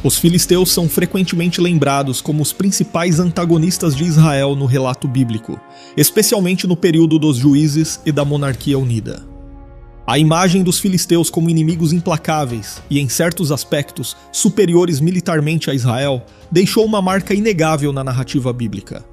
Os filisteus são frequentemente lembrados como os principais antagonistas de Israel no relato bíblico, especialmente no período dos juízes e da monarquia unida. A imagem dos filisteus como inimigos implacáveis e, em certos aspectos, superiores militarmente a Israel, deixou uma marca inegável na narrativa bíblica.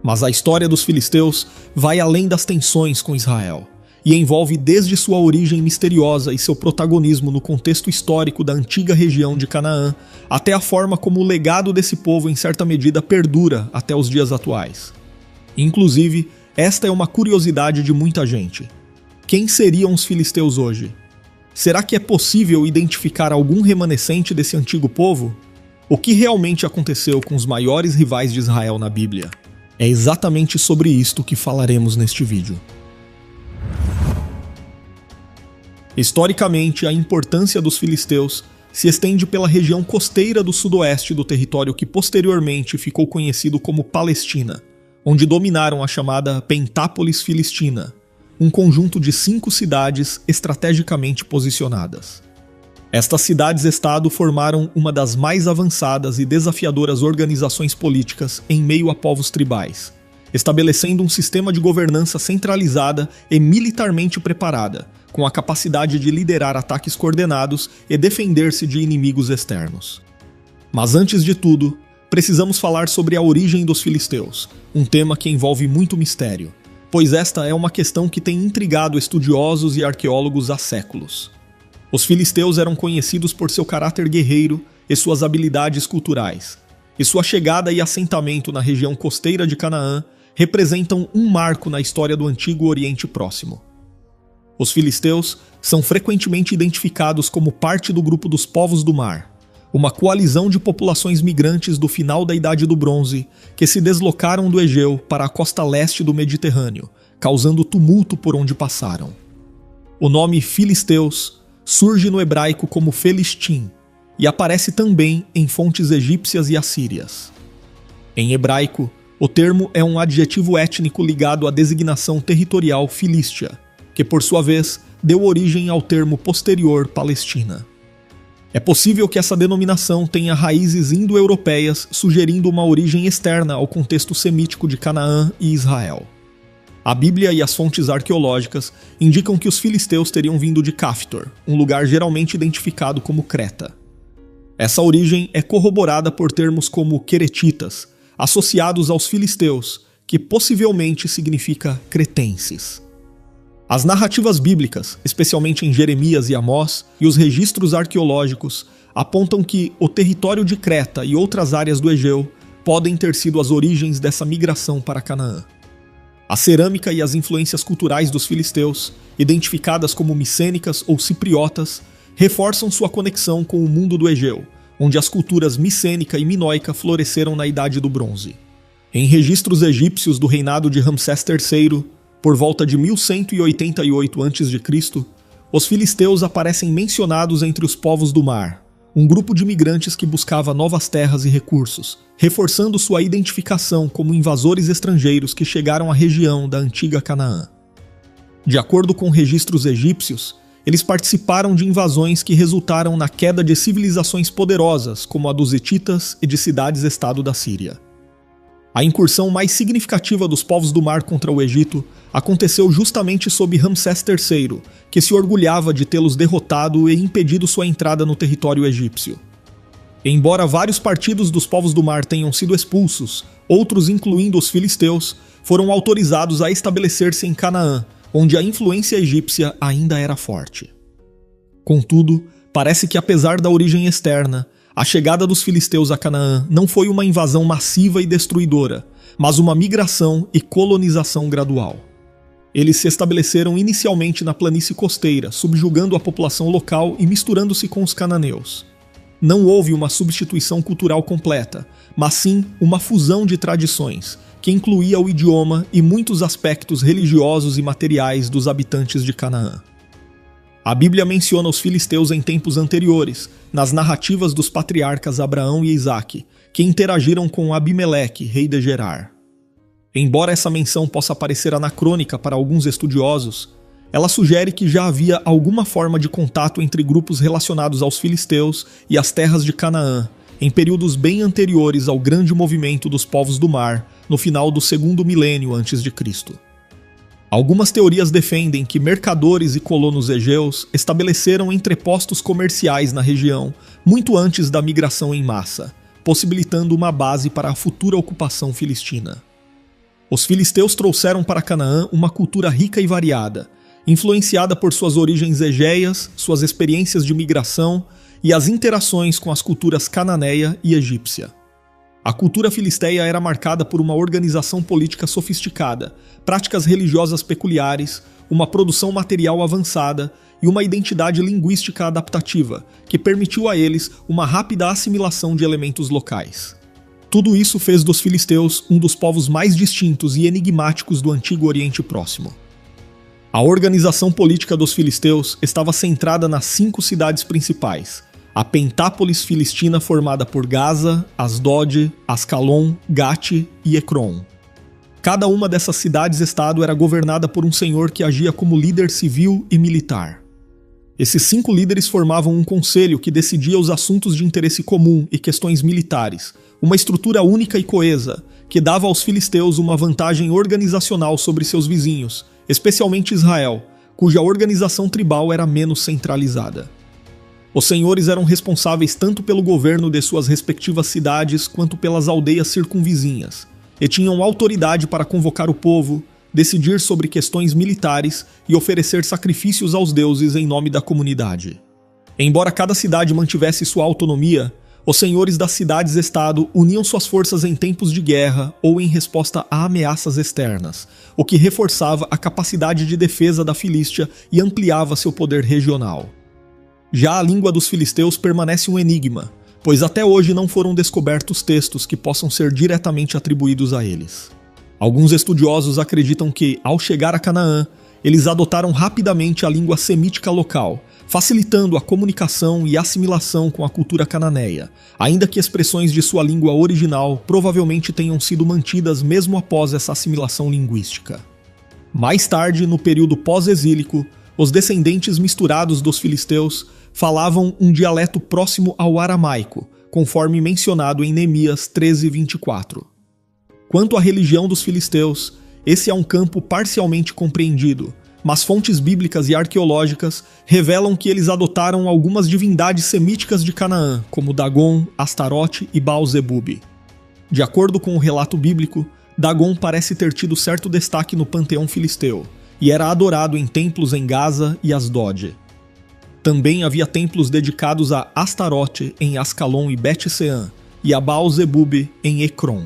Mas a história dos filisteus vai além das tensões com Israel e envolve desde sua origem misteriosa e seu protagonismo no contexto histórico da antiga região de Canaã, até a forma como o legado desse povo em certa medida perdura até os dias atuais. Inclusive, esta é uma curiosidade de muita gente. Quem seriam os filisteus hoje? Será que é possível identificar algum remanescente desse antigo povo? O que realmente aconteceu com os maiores rivais de Israel na Bíblia? É exatamente sobre isto que falaremos neste vídeo. Historicamente, a importância dos filisteus se estende pela região costeira do sudoeste do território que posteriormente ficou conhecido como Palestina, onde dominaram a chamada Pentápolis Filistina, um conjunto de 5 cidades estrategicamente posicionadas. Estas cidades-estado formaram uma das mais avançadas e desafiadoras organizações políticas em meio a povos tribais, estabelecendo um sistema de governança centralizada e militarmente preparada, com a capacidade de liderar ataques coordenados e defender-se de inimigos externos. Mas antes de tudo, precisamos falar sobre a origem dos filisteus, um tema que envolve muito mistério, pois esta é uma questão que tem intrigado estudiosos e arqueólogos há séculos. Os filisteus eram conhecidos por seu caráter guerreiro e suas habilidades culturais, e sua chegada e assentamento na região costeira de Canaã representam um marco na história do Antigo Oriente Próximo. Os filisteus são frequentemente identificados como parte do grupo dos povos do mar, uma coalizão de populações migrantes do final da Idade do Bronze que se deslocaram do Egeu para a costa leste do Mediterrâneo, causando tumulto por onde passaram. O nome filisteus surge no hebraico como Felistim e aparece também em fontes egípcias e assírias. Em hebraico, o termo é um adjetivo étnico ligado à designação territorial filístia, que por sua vez deu origem ao termo posterior Palestina. É possível que essa denominação tenha raízes indo-europeias, sugerindo uma origem externa ao contexto semítico de Canaã e Israel. A Bíblia e as fontes arqueológicas indicam que os filisteus teriam vindo de Caftor, um lugar geralmente identificado como Creta. Essa origem é corroborada por termos como queretitas, associados aos filisteus, que possivelmente significa cretenses. As narrativas bíblicas, especialmente em Jeremias e Amós, e os registros arqueológicos, apontam que o território de Creta e outras áreas do Egeu podem ter sido as origens dessa migração para Canaã. A cerâmica e as influências culturais dos filisteus, identificadas como micênicas ou cipriotas, reforçam sua conexão com o mundo do Egeu, onde as culturas micênica e minoica floresceram na Idade do Bronze. Em registros egípcios do reinado de Ramsés III, por volta de 1188 a.C., os filisteus aparecem mencionados entre os povos do mar, um grupo de imigrantes que buscava novas terras e recursos, reforçando sua identificação como invasores estrangeiros que chegaram à região da antiga Canaã. De acordo com registros egípcios, eles participaram de invasões que resultaram na queda de civilizações poderosas, como a dos hititas e de cidades-estado da Síria. A incursão mais significativa dos povos do mar contra o Egito aconteceu justamente sob Ramsés III, que se orgulhava de tê-los derrotado e impedido sua entrada no território egípcio. Embora vários partidos dos povos do mar tenham sido expulsos, outros, incluindo os filisteus, foram autorizados a estabelecer-se em Canaã, onde a influência egípcia ainda era forte. Contudo, parece que apesar da origem externa, a chegada dos filisteus a Canaã não foi uma invasão massiva e destruidora, mas uma migração e colonização gradual. Eles se estabeleceram inicialmente na planície costeira, subjugando a população local e misturando-se com os cananeus. Não houve uma substituição cultural completa, mas sim uma fusão de tradições, que incluía o idioma e muitos aspectos religiosos e materiais dos habitantes de Canaã. A Bíblia menciona os filisteus em tempos anteriores, nas narrativas dos patriarcas Abraão e Isaque, que interagiram com Abimeleque, rei de Gerar. Embora essa menção possa parecer anacrônica para alguns estudiosos, ela sugere que já havia alguma forma de contato entre grupos relacionados aos filisteus e as terras de Canaã, em períodos bem anteriores ao grande movimento dos povos do mar, no final do segundo milênio antes de Cristo. Algumas teorias defendem que mercadores e colonos egeus estabeleceram entrepostos comerciais na região muito antes da migração em massa, possibilitando uma base para a futura ocupação filistina. Os filisteus trouxeram para Canaã uma cultura rica e variada, influenciada por suas origens egeias, suas experiências de migração e as interações com as culturas cananeia e egípcia. A cultura filisteia era marcada por uma organização política sofisticada, práticas religiosas peculiares, uma produção material avançada e uma identidade linguística adaptativa, que permitiu a eles uma rápida assimilação de elementos locais. Tudo isso fez dos filisteus um dos povos mais distintos e enigmáticos do Antigo Oriente Próximo. A organização política dos filisteus estava centrada nas 5 cidades principais: a Pentápolis filistina, formada por Gaza, Asdod, Ascalon, Gate e Ecrom. Cada uma dessas cidades-estado era governada por um senhor que agia como líder civil e militar. Esses 5 líderes formavam um conselho que decidia os assuntos de interesse comum e questões militares, uma estrutura única e coesa, que dava aos filisteus uma vantagem organizacional sobre seus vizinhos, especialmente Israel, cuja organização tribal era menos centralizada. Os senhores eram responsáveis tanto pelo governo de suas respectivas cidades quanto pelas aldeias circunvizinhas, e tinham autoridade para convocar o povo, decidir sobre questões militares e oferecer sacrifícios aos deuses em nome da comunidade. Embora cada cidade mantivesse sua autonomia, os senhores das cidades-estado uniam suas forças em tempos de guerra ou em resposta a ameaças externas, o que reforçava a capacidade de defesa da Filístia e ampliava seu poder regional. Já a língua dos filisteus permanece um enigma, pois até hoje não foram descobertos textos que possam ser diretamente atribuídos a eles. Alguns estudiosos acreditam que, ao chegar a Canaã, eles adotaram rapidamente a língua semítica local, facilitando a comunicação e assimilação com a cultura cananeia, ainda que expressões de sua língua original provavelmente tenham sido mantidas mesmo após essa assimilação linguística. Mais tarde, no período pós-exílico, os descendentes misturados dos filisteus falavam um dialeto próximo ao aramaico, conforme mencionado em Neemias 13:24. Quanto à religião dos filisteus, esse é um campo parcialmente compreendido, mas fontes bíblicas e arqueológicas revelam que eles adotaram algumas divindades semíticas de Canaã, como Dagon, Astarote e Baal-zebub. De acordo com o relato bíblico, Dagon parece ter tido certo destaque no panteão filisteu, e era adorado em templos em Gaza e Asdod. Também havia templos dedicados a Astarote em Ascalon e Bet-Sean, e a Baal-zebub em Ecrom.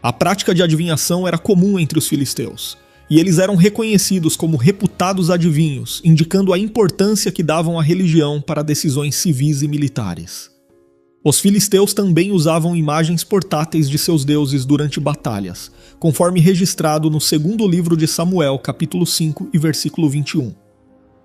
A prática de adivinhação era comum entre os filisteus, e eles eram reconhecidos como reputados adivinhos, indicando a importância que davam à religião para decisões civis e militares. Os filisteus também usavam imagens portáteis de seus deuses durante batalhas, conforme registrado no segundo livro de Samuel, capítulo 5 e versículo 21.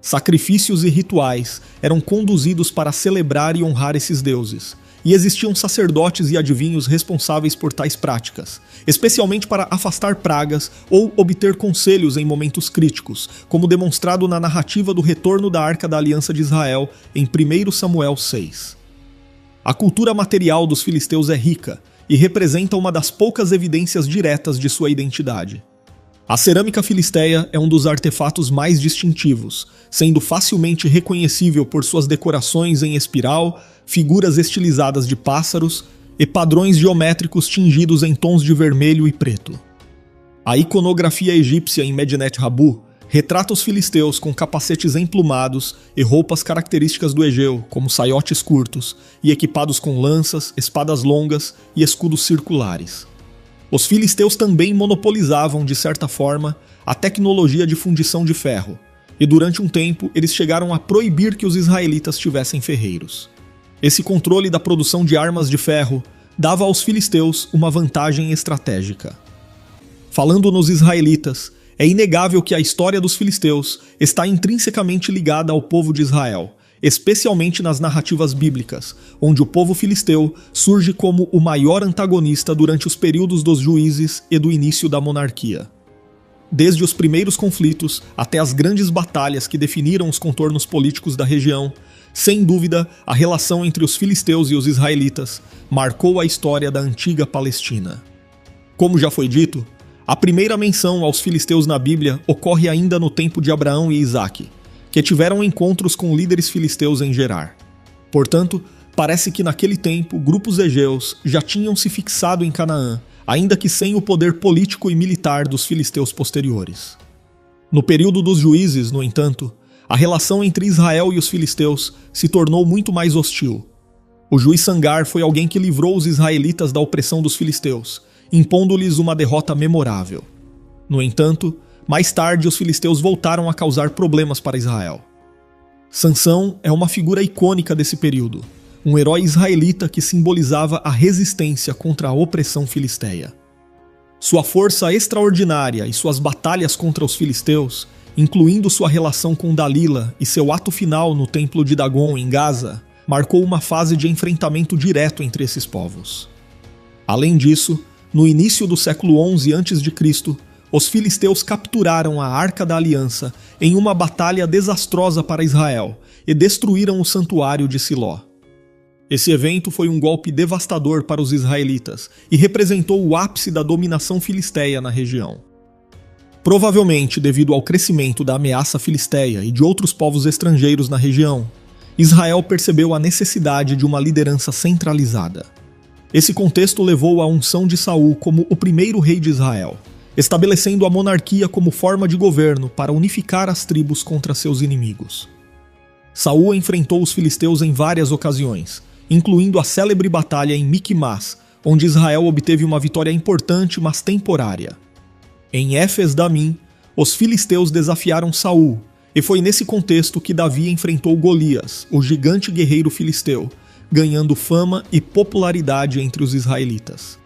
Sacrifícios e rituais eram conduzidos para celebrar e honrar esses deuses, e existiam sacerdotes e adivinhos responsáveis por tais práticas, especialmente para afastar pragas ou obter conselhos em momentos críticos, como demonstrado na narrativa do retorno da Arca da Aliança de Israel em 1 Samuel 6. A cultura material dos filisteus é rica e representa uma das poucas evidências diretas de sua identidade. A cerâmica filisteia é um dos artefatos mais distintivos, sendo facilmente reconhecível por suas decorações em espiral, figuras estilizadas de pássaros e padrões geométricos tingidos em tons de vermelho e preto. A iconografia egípcia em Medinet Habu retrata os filisteus com capacetes emplumados e roupas características do Egeu, como saiotes curtos, e equipados com lanças, espadas longas e escudos circulares. Os filisteus também monopolizavam, de certa forma, a tecnologia de fundição de ferro, e durante um tempo eles chegaram a proibir que os israelitas tivessem ferreiros. Esse controle da produção de armas de ferro dava aos filisteus uma vantagem estratégica. Falando nos israelitas, é inegável que a história dos filisteus está intrinsecamente ligada ao povo de Israel, especialmente nas narrativas bíblicas, onde o povo filisteu surge como o maior antagonista durante os períodos dos juízes e do início da monarquia. desde os primeiros conflitos até as grandes batalhas que definiram os contornos políticos da região, sem dúvida, a relação entre os filisteus e os israelitas marcou a história da antiga Palestina. Como já foi dito, a primeira menção aos filisteus na Bíblia ocorre ainda no tempo de Abraão e Isaque, que tiveram encontros com líderes filisteus em Gerar. Portanto, parece que naquele tempo grupos egeus já tinham se fixado em Canaã, ainda que sem o poder político e militar dos filisteus posteriores. No período dos juízes, no entanto, a relação entre Israel e os filisteus se tornou muito mais hostil. O juiz Sangar foi alguém que livrou os israelitas da opressão dos filisteus, impondo-lhes uma derrota memorável. No entanto, mais tarde os filisteus voltaram a causar problemas para Israel. Sansão é uma figura icônica desse período, um herói israelita que simbolizava a resistência contra a opressão filisteia. Sua força extraordinária e suas batalhas contra os filisteus, incluindo sua relação com Dalila e seu ato final no templo de Dagon em Gaza, marcou uma fase de enfrentamento direto entre esses povos. Além disso, no início do século XI a.C., os filisteus capturaram a Arca da Aliança em uma batalha desastrosa para Israel e destruíram o santuário de Siló. Esse evento foi um golpe devastador para os israelitas e representou o ápice da dominação filisteia na região. Provavelmente devido ao crescimento da ameaça filisteia e de outros povos estrangeiros na região, Israel percebeu a necessidade de uma liderança centralizada. Esse contexto levou à unção de Saul como o primeiro rei de Israel, estabelecendo a monarquia como forma de governo para unificar as tribos contra seus inimigos. Saul enfrentou os filisteus em várias ocasiões, incluindo a célebre batalha em Miquimás, onde Israel obteve uma vitória importante, mas temporária. Em Éfes-Damim, os filisteus desafiaram Saul, e foi nesse contexto que Davi enfrentou Golias, o gigante guerreiro filisteu, ganhando fama e popularidade entre os israelitas.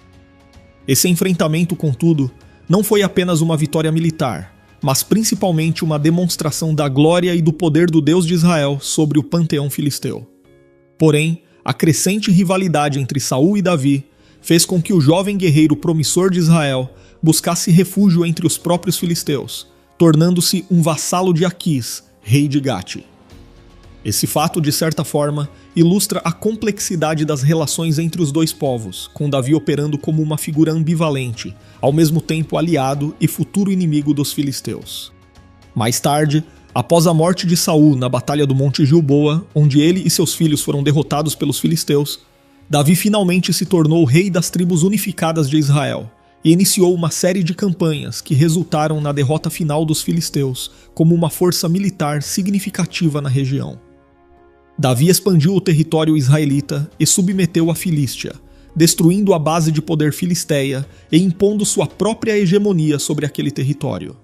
Esse enfrentamento, contudo, não foi apenas uma vitória militar, mas principalmente uma demonstração da glória e do poder do Deus de Israel sobre o panteão filisteu. Porém, a crescente rivalidade entre Saul e Davi fez com que o jovem guerreiro promissor de Israel buscasse refúgio entre os próprios filisteus, tornando-se um vassalo de Aquis, rei de Gate. Esse fato, de certa forma, ilustra a complexidade das relações entre os dois povos, com Davi operando como uma figura ambivalente, ao mesmo tempo aliado e futuro inimigo dos filisteus. Mais tarde, após a morte de Saul na Batalha do Monte Gilboa, onde ele e seus filhos foram derrotados pelos filisteus, Davi finalmente se tornou rei das tribos unificadas de Israel e iniciou uma série de campanhas que resultaram na derrota final dos filisteus como uma força militar significativa na região. Davi expandiu o território israelita e submeteu a Filístia, destruindo a base de poder filisteia e impondo sua própria hegemonia sobre aquele território.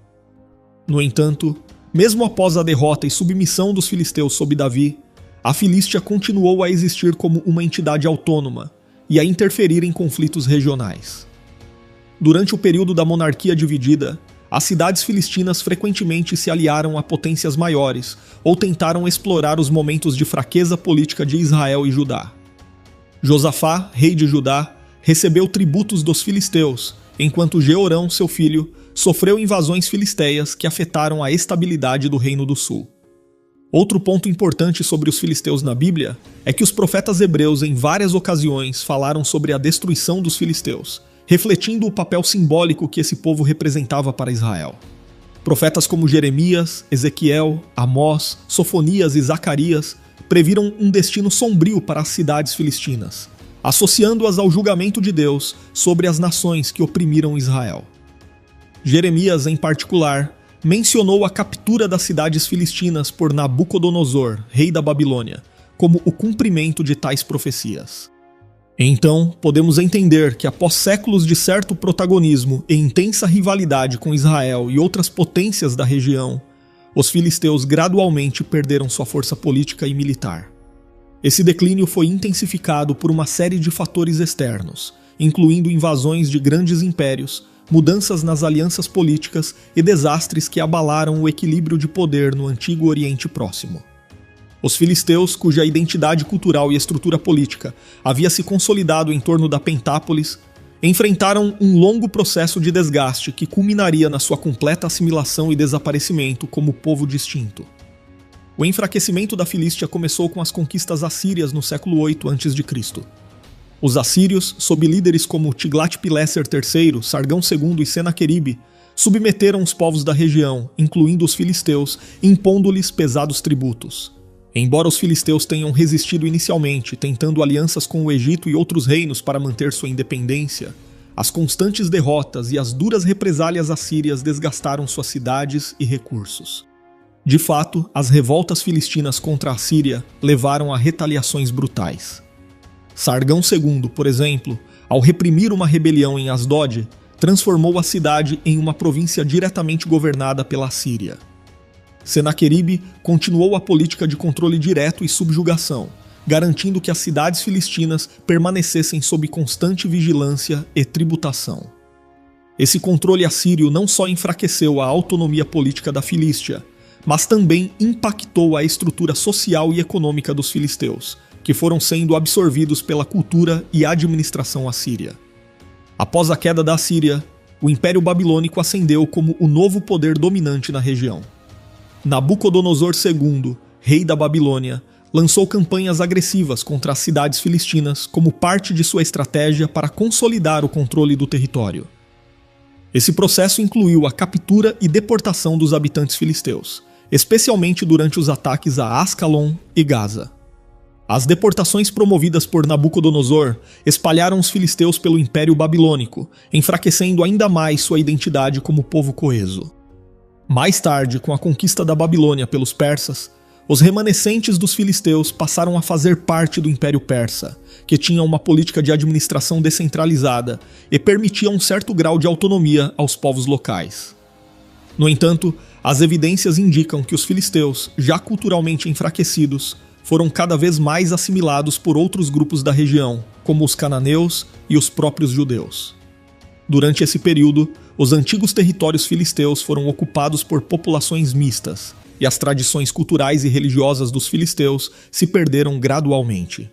No entanto, mesmo após a derrota e submissão dos filisteus sob Davi, a Filístia continuou a existir como uma entidade autônoma e a interferir em conflitos regionais. Durante o período da monarquia dividida, as cidades filistinas frequentemente se aliaram a potências maiores ou tentaram explorar os momentos de fraqueza política de Israel e Judá. Josafá, rei de Judá, recebeu tributos dos filisteus, enquanto Jeorão, seu filho, sofreu invasões filisteias que afetaram a estabilidade do Reino do Sul. Outro ponto importante sobre os filisteus na Bíblia é que os profetas hebreus em várias ocasiões falaram sobre a destruição dos filisteus, refletindo o papel simbólico que esse povo representava para Israel. Profetas como Jeremias, Ezequiel, Amós, Sofonias e Zacarias previram um destino sombrio para as cidades filistinas, associando-as ao julgamento de Deus sobre as nações que oprimiram Israel. Jeremias, em particular, mencionou a captura das cidades filistinas por Nabucodonosor, rei da Babilônia, como o cumprimento de tais profecias. Então, podemos entender que após séculos de certo protagonismo e intensa rivalidade com Israel e outras potências da região, os filisteus gradualmente perderam sua força política e militar. Esse declínio foi intensificado por uma série de fatores externos, incluindo invasões de grandes impérios, mudanças nas alianças políticas e desastres que abalaram o equilíbrio de poder no Antigo Oriente Próximo. Os filisteus, cuja identidade cultural e estrutura política havia se consolidado em torno da Pentápolis, enfrentaram um longo processo de desgaste que culminaria na sua completa assimilação e desaparecimento como povo distinto. O enfraquecimento da Filístia começou com as conquistas assírias no século 8 a.C. Os assírios, sob líderes como Tiglat-Pileser III, Sargão II e Senaqueribe, submeteram os povos da região, incluindo os filisteus, impondo-lhes pesados tributos. Embora os filisteus tenham resistido inicialmente, tentando alianças com o Egito e outros reinos para manter sua independência, as constantes derrotas e as duras represálias assírias desgastaram suas cidades e recursos. De fato, as revoltas filistinas contra a Síria levaram a retaliações brutais. Sargão II, por exemplo, ao reprimir uma rebelião em Asdod, transformou a cidade em uma província diretamente governada pela Síria. Senaqueribe continuou a política de controle direto e subjugação, garantindo que as cidades filistinas permanecessem sob constante vigilância e tributação. Esse controle assírio não só enfraqueceu a autonomia política da Filístia, mas também impactou a estrutura social e econômica dos filisteus, que foram sendo absorvidos pela cultura e administração assíria. Após a queda da Assíria, o Império Babilônico ascendeu como o novo poder dominante na região. Nabucodonosor II, rei da Babilônia, lançou campanhas agressivas contra as cidades filistinas como parte de sua estratégia para consolidar o controle do território. Esse processo incluiu a captura e deportação dos habitantes filisteus, especialmente durante os ataques a Ascalon e Gaza. As deportações promovidas por Nabucodonosor espalharam os filisteus pelo Império Babilônico, enfraquecendo ainda mais sua identidade como povo coeso. Mais tarde, com a conquista da Babilônia pelos persas, os remanescentes dos filisteus passaram a fazer parte do Império Persa, que tinha uma política de administração descentralizada e permitia um certo grau de autonomia aos povos locais. No entanto, as evidências indicam que os filisteus, já culturalmente enfraquecidos, foram cada vez mais assimilados por outros grupos da região, como os cananeus e os próprios judeus. Durante esse período, os antigos territórios filisteus foram ocupados por populações mistas, e as tradições culturais e religiosas dos filisteus se perderam gradualmente.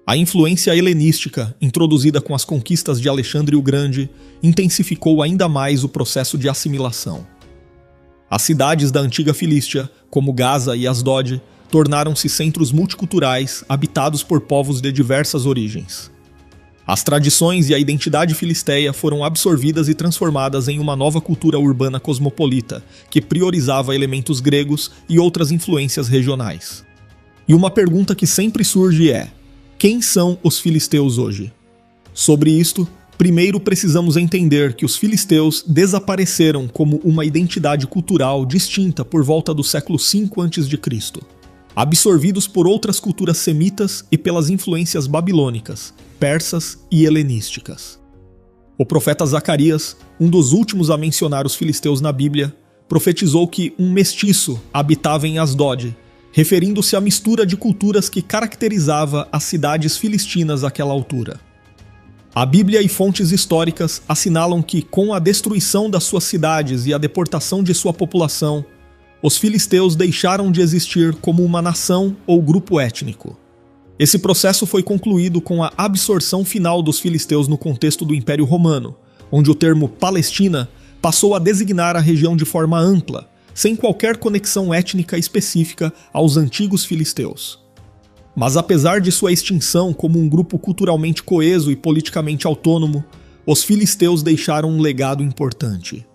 A influência helenística, introduzida com as conquistas de Alexandre o Grande, intensificou ainda mais o processo de assimilação. As cidades da antiga Filístia, como Gaza e Asdod, tornaram-se centros multiculturais habitados por povos de diversas origens. As tradições e a identidade filisteia foram absorvidas e transformadas em uma nova cultura urbana cosmopolita, que priorizava elementos gregos e outras influências regionais. E uma pergunta que sempre surge é: quem são os filisteus hoje? Sobre isto, primeiro precisamos entender que os filisteus desapareceram como uma identidade cultural distinta por volta do século V a.C., absorvidos por outras culturas semitas e pelas influências babilônicas, persas e helenísticas. O profeta Zacarias, um dos últimos a mencionar os filisteus na Bíblia, profetizou que um mestiço habitava em Asdod, referindo-se à mistura de culturas que caracterizava as cidades filistinas àquela altura. A Bíblia e fontes históricas assinalam que, com a destruição das suas cidades e a deportação de sua população, os filisteus deixaram de existir como uma nação ou grupo étnico. Esse processo foi concluído com a absorção final dos filisteus no contexto do Império Romano, onde o termo Palestina passou a designar a região de forma ampla, sem qualquer conexão étnica específica aos antigos filisteus. Mas apesar de sua extinção como um grupo culturalmente coeso e politicamente autônomo, os filisteus deixaram um legado importante.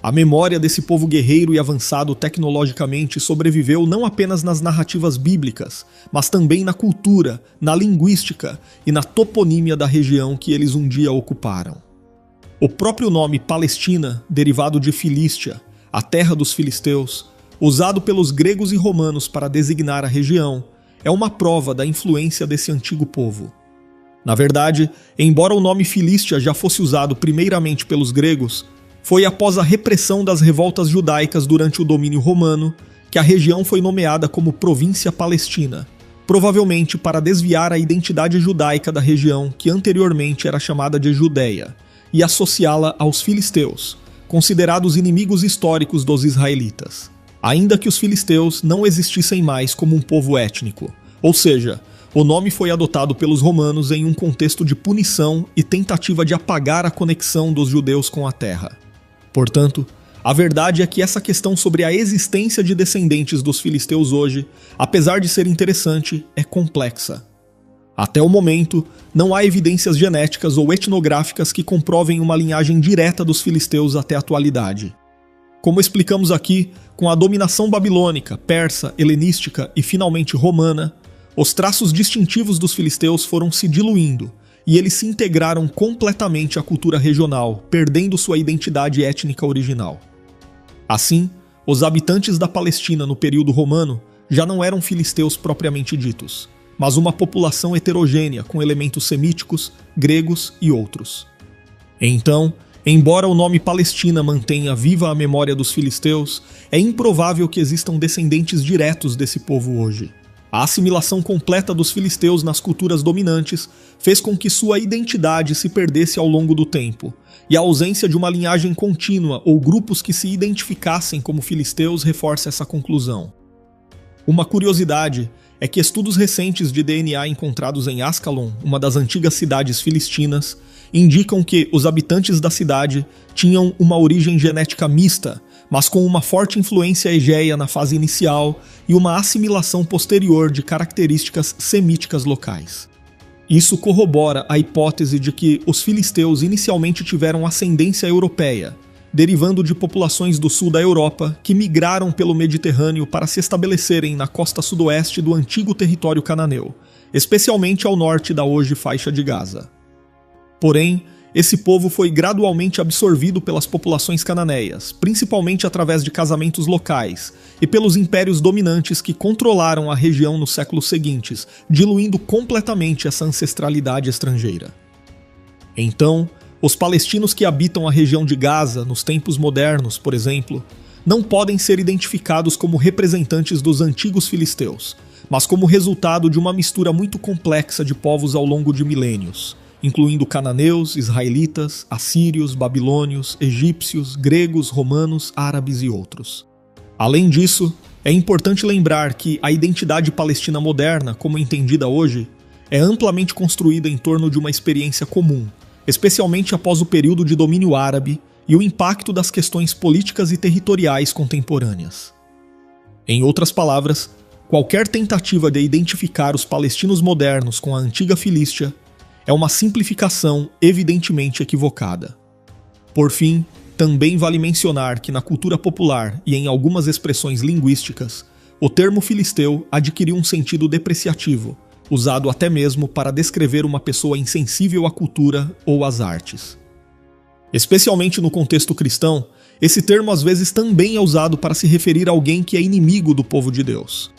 A memória desse povo guerreiro e avançado tecnologicamente sobreviveu não apenas nas narrativas bíblicas, mas também na cultura, na linguística e na toponímia da região que eles um dia ocuparam. O próprio nome Palestina, derivado de Filístia, a terra dos filisteus, usado pelos gregos e romanos para designar a região, é uma prova da influência desse antigo povo. Na verdade, embora o nome Filístia já fosse usado primeiramente pelos gregos, foi após a repressão das revoltas judaicas durante o domínio romano que a região foi nomeada como Província Palestina, provavelmente para desviar a identidade judaica da região que anteriormente era chamada de Judéia, e associá-la aos filisteus, considerados inimigos históricos dos israelitas, ainda que os filisteus não existissem mais como um povo étnico, ou seja, o nome foi adotado pelos romanos em um contexto de punição e tentativa de apagar a conexão dos judeus com a terra. Portanto, a verdade é que essa questão sobre a existência de descendentes dos filisteus hoje, apesar de ser interessante, é complexa. Até o momento, não há evidências genéticas ou etnográficas que comprovem uma linhagem direta dos filisteus até a atualidade. Como explicamos aqui, com a dominação babilônica, persa, helenística e finalmente romana, os traços distintivos dos filisteus foram se diluindo e eles se integraram completamente à cultura regional, perdendo sua identidade étnica original. Assim, os habitantes da Palestina no período romano já não eram filisteus propriamente ditos, mas uma população heterogênea com elementos semíticos, gregos e outros. Então, embora o nome Palestina mantenha viva a memória dos filisteus, é improvável que existam descendentes diretos desse povo hoje. A assimilação completa dos filisteus nas culturas dominantes fez com que sua identidade se perdesse ao longo do tempo, e a ausência de uma linhagem contínua ou grupos que se identificassem como filisteus reforça essa conclusão. Uma curiosidade é que estudos recentes de DNA encontrados em Ascalon, uma das antigas cidades filistinas, indicam que os habitantes da cidade tinham uma origem genética mista, mas com uma forte influência egeia na fase inicial e uma assimilação posterior de características semíticas locais. Isso corrobora a hipótese de que os filisteus inicialmente tiveram ascendência europeia, derivando de populações do sul da Europa que migraram pelo Mediterrâneo para se estabelecerem na costa sudoeste do antigo território cananeu, especialmente ao norte da hoje faixa de Gaza. Porém, esse povo foi gradualmente absorvido pelas populações cananeias, principalmente através de casamentos locais, e pelos impérios dominantes que controlaram a região nos séculos seguintes, diluindo completamente essa ancestralidade estrangeira. Então, os palestinos que habitam a região de Gaza, nos tempos modernos, por exemplo, não podem ser identificados como representantes dos antigos filisteus, mas como resultado de uma mistura muito complexa de povos ao longo de milênios, incluindo cananeus, israelitas, assírios, babilônios, egípcios, gregos, romanos, árabes e outros. Além disso, é importante lembrar que a identidade palestina moderna, como entendida hoje, é amplamente construída em torno de uma experiência comum, especialmente após o período de domínio árabe e o impacto das questões políticas e territoriais contemporâneas. Em outras palavras, qualquer tentativa de identificar os palestinos modernos com a antiga Filístia é uma simplificação evidentemente equivocada. Por fim, também vale mencionar que na cultura popular e em algumas expressões linguísticas, o termo filisteu adquiriu um sentido depreciativo, usado até mesmo para descrever uma pessoa insensível à cultura ou às artes. Especialmente no contexto cristão, esse termo às vezes também é usado para se referir a alguém que é inimigo do povo de Deus.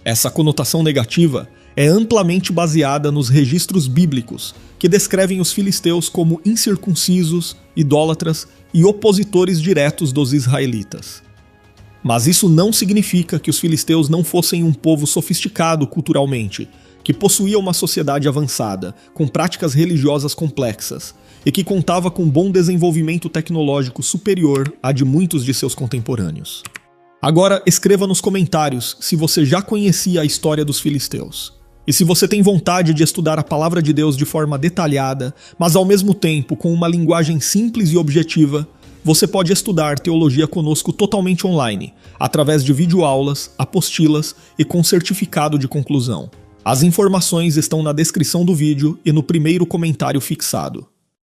Essa conotação negativa é amplamente baseada nos registros bíblicos, que descrevem os filisteus como incircuncisos, idólatras e opositores diretos dos israelitas. Mas isso não significa que os filisteus não fossem um povo sofisticado culturalmente, que possuía uma sociedade avançada, com práticas religiosas complexas, e que contava com bom desenvolvimento tecnológico superior à de muitos de seus contemporâneos. Agora escreva nos comentários se você já conhecia a história dos filisteus. E se você tem vontade de estudar a palavra de Deus de forma detalhada, mas ao mesmo tempo com uma linguagem simples e objetiva, você pode estudar teologia conosco totalmente online, através de videoaulas, apostilas e com certificado de conclusão. As informações estão na descrição do vídeo e no primeiro comentário fixado.